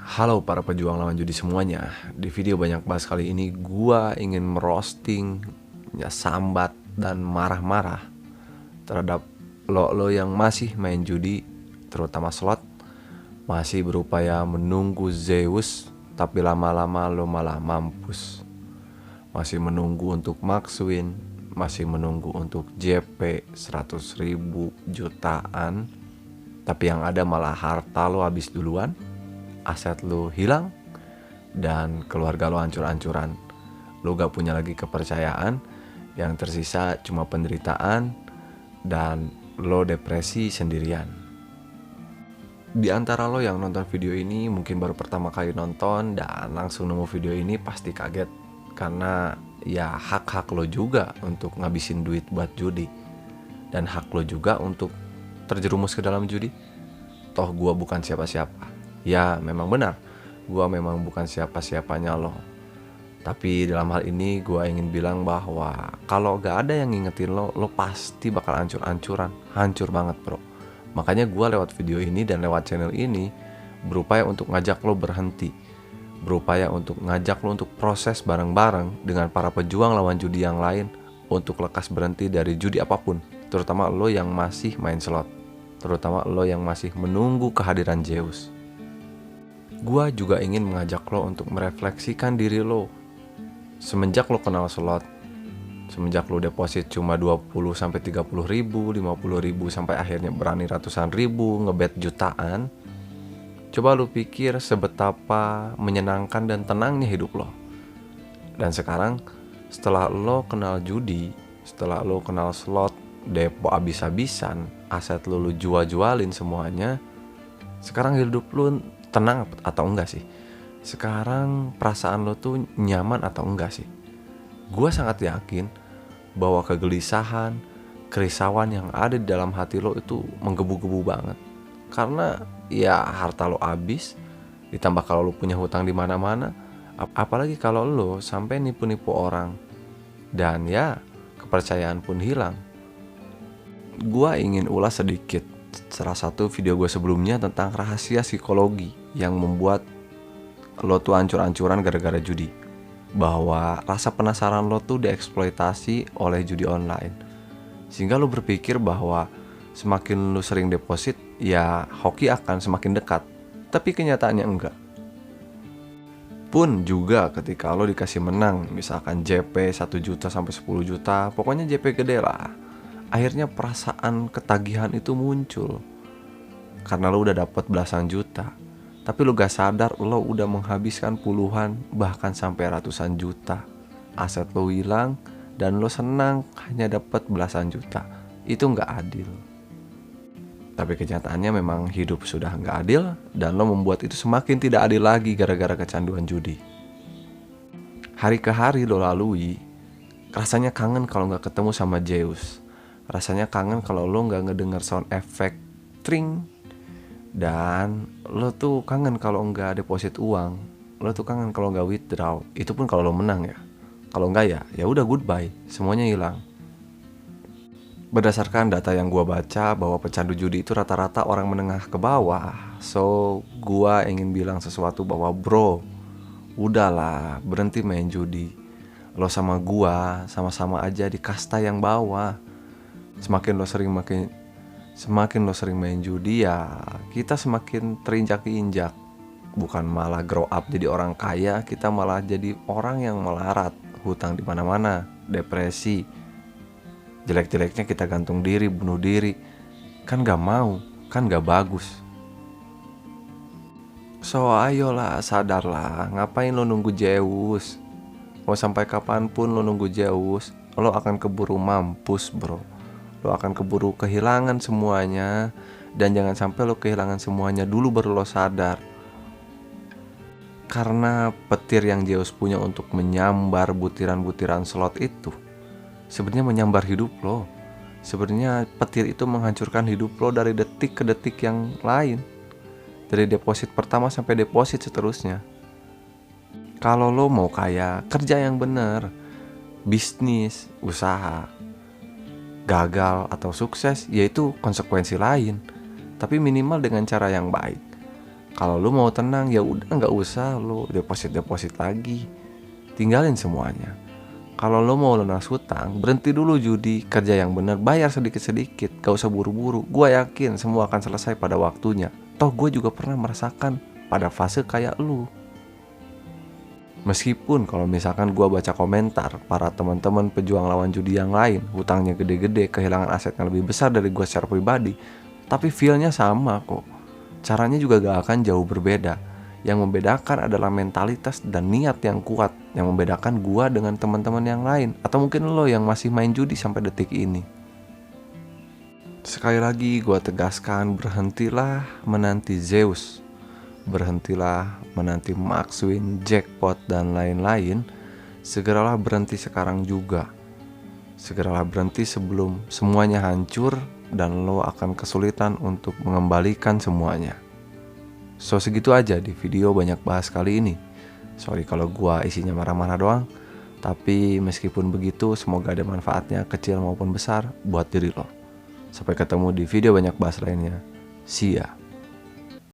Halo para pejuang lawan judi semuanya. Di video banyak bahas kali ini gua ingin merosting, ya sambat dan marah-marah terhadap lo yang masih main judi, terutama slot, masih berupaya menunggu Zeus tapi lama-lama lo malah mampus. Masih menunggu untuk max win, masih menunggu untuk JP 100.000 jutaan, tapi yang ada malah harta lo habis duluan, aset lo hilang, dan keluarga lo hancur-hancuran. Lo gak punya lagi kepercayaan, yang tersisa cuma penderitaan, dan lo depresi sendirian. Di antara lo yang nonton video ini mungkin baru pertama kali nonton dan langsung nemu video ini pasti kaget, karena ya hak-hak lo juga untuk ngabisin duit buat judi, dan hak lo juga untuk terjerumus ke dalam judi. Toh gua bukan siapa-siapa. Ya memang benar, gua memang bukan siapa-siapanya lo. Tapi dalam hal ini gua ingin bilang bahwa kalau gak ada yang ngingetin lo pasti bakal hancur-hancuran. Hancur banget bro. Makanya gua lewat video ini dan lewat channel ini berupaya untuk ngajak lo berhenti, berupaya untuk ngajak lo untuk proses bareng-bareng dengan para pejuang lawan judi yang lain untuk lekas berhenti dari judi apapun, terutama lo yang masih main slot, terutama lo yang masih menunggu kehadiran Zeus. Gua juga ingin mengajak lo untuk merefleksikan diri lo. Semenjak lo kenal slot, semenjak lo deposit cuma 20-30 ribu, 50 ribu, sampai akhirnya berani ratusan ribu, ngebet jutaan, coba lo pikir sebetapa menyenangkan dan tenangnya hidup lo. Dan sekarang setelah lo kenal judi, setelah lo kenal slot, depo abis-abisan, aset lo jual-jualin semuanya, sekarang hidup lo tenang atau enggak sih? Sekarang perasaan lo tuh nyaman atau enggak sih? Gua sangat yakin bahwa kegelisahan, kerisauan yang ada di dalam hati lo itu menggebu-gebu banget. Karena ya harta lo habis, ditambah kalau lo punya hutang di mana-mana, apalagi kalau lo sampai nipu-nipu orang, dan ya kepercayaan pun hilang. Gua ingin ulas sedikit salah satu video gue sebelumnya tentang rahasia psikologi yang membuat lo tuh hancur-hancuran gara-gara judi. Bahwa rasa penasaran lo tuh dieksploitasi oleh judi online, sehingga lo berpikir bahwa semakin lo sering deposit, ya hoki akan semakin dekat. Tapi kenyataannya enggak. Pun juga ketika lo dikasih menang, misalkan JP 1 juta sampai 10 juta, pokoknya JP gede lah, akhirnya perasaan ketagihan itu muncul. Karena lo udah dapat belasan juta, tapi lo gak sadar lo udah menghabiskan puluhan bahkan sampai ratusan juta. Aset lo hilang dan lo senang hanya dapat belasan juta. Itu gak adil. Tapi kenyataannya memang hidup sudah gak adil, dan lo membuat itu semakin tidak adil lagi gara-gara kecanduan judi. Hari ke hari lo lalui, rasanya kangen kalau gak ketemu sama Zeus. Rasanya kangen kalau lo gak ngedenger sound effect tring. Dan lo tuh kangen kalau nggak deposit uang, lo tuh kangen kalau nggak withdraw. Itu pun kalau lo menang ya. Kalau nggak ya udah goodbye, semuanya hilang. Berdasarkan data yang gua baca bahwa pecandu judi itu rata-rata orang menengah ke bawah. So gua ingin bilang sesuatu bahwa bro, udahlah berhenti main judi. Lo sama gua sama-sama aja di kasta yang bawah. Semakin lo sering main judi, ya kita semakin terinjak-injak. Bukan malah grow up jadi orang kaya, kita malah jadi orang yang melarat, hutang di mana-mana, depresi. Jelek-jeleknya kita gantung diri, bunuh diri. Kan gak mau, kan gak bagus. So ayolah, sadarlah, ngapain lo nunggu Zeus? Mau sampai kapanpun lo nunggu Zeus, lo akan keburu mampus bro. Lo akan keburu kehilangan semuanya. Dan jangan sampai lo kehilangan semuanya dulu baru lo sadar. Karena petir yang Zeus punya untuk menyambar butiran-butiran slot itu sebenarnya menyambar hidup lo. Sebenarnya petir itu menghancurkan hidup lo dari detik ke detik yang lain, dari deposit pertama sampai deposit seterusnya. Kalau lo mau kaya, kerja yang bener, bisnis, usaha. Gagal atau sukses, yaitu konsekuensi lain, tapi minimal dengan cara yang baik. Kalau lu mau tenang ya udah, nggak usah lu deposit lagi, tinggalin semuanya. Kalau lo mau lunas hutang, berhenti dulu judi, kerja yang bener, bayar sedikit-sedikit, gak usah buru-buru. Gue yakin semua akan selesai pada waktunya. Toh gue juga pernah merasakan pada fase kayak lu. Meskipun kalau misalkan gue baca komentar para teman-teman pejuang lawan judi yang lain, hutangnya gede-gede, kehilangan aset yang lebih besar dari gue secara pribadi, tapi feel-nya sama kok. Caranya juga gak akan jauh berbeda. Yang membedakan adalah mentalitas dan niat yang kuat, yang membedakan gua dengan teman-teman yang lain, atau mungkin lo yang masih main judi sampai detik ini. Sekali lagi gua tegaskan, berhentilah menanti Zeus, berhentilah menanti Max Win, jackpot dan lain-lain. Segeralah berhenti sekarang juga. Segeralah berhenti sebelum semuanya hancur dan lo akan kesulitan untuk mengembalikan semuanya. So segitu aja di video banyak bahas kali ini. Sorry kalau gua isinya marah-marah doang. Tapi meskipun begitu, semoga ada manfaatnya kecil maupun besar buat diri lo. Sampai ketemu di video banyak bahas lainnya. See ya.